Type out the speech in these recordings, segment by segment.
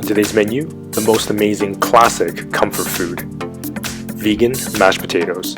today's menu, the most amazing classic comfort food, vegan mashed potatoes.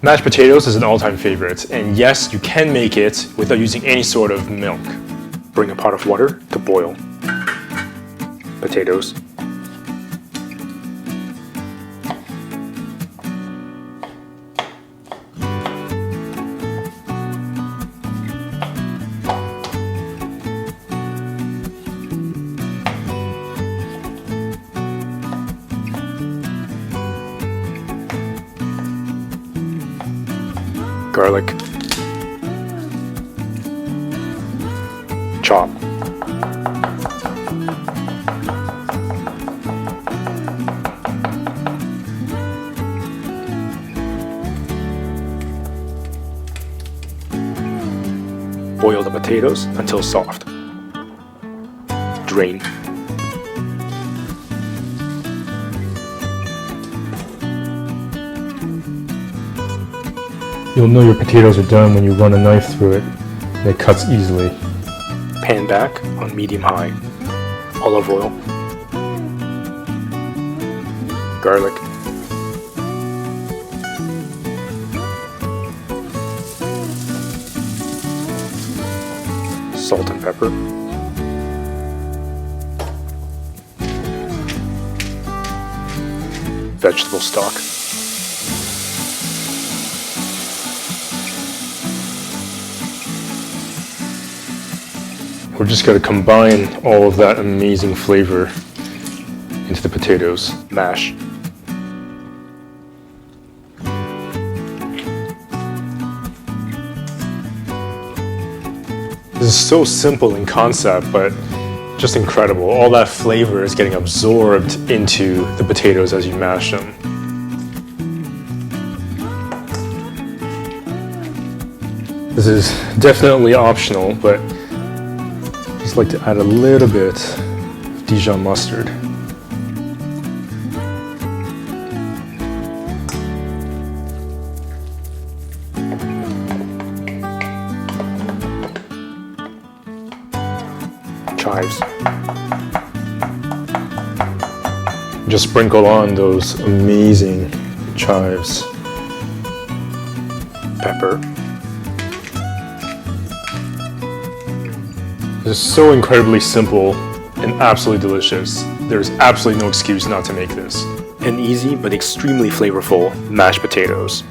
Mashed potatoes is an all-time favorite, and yes, you can make it without using any sort of milk. Bring a pot of water to boil. Potatoes. Garlic. Chop. Boil the potatoes until soft. Drain. You'll know your potatoes are done when you run a knife through it, and it cuts easily. Pan back on medium-high. Olive oil. Garlic. Salt and pepper. Vegetable stock. We're just going to combine all of that amazing flavor into the potatoes. Mash. This is so simple in concept, but just incredible. All that flavor is getting absorbed into the potatoes as you mash them. This is definitely optional, but I just like to add a little bit of Dijon mustard. Chives. Just sprinkle on those amazing chives. Pepper. This is so incredibly simple and absolutely delicious. There's absolutely no excuse not to make this. An easy but extremely flavorful mashed potatoes.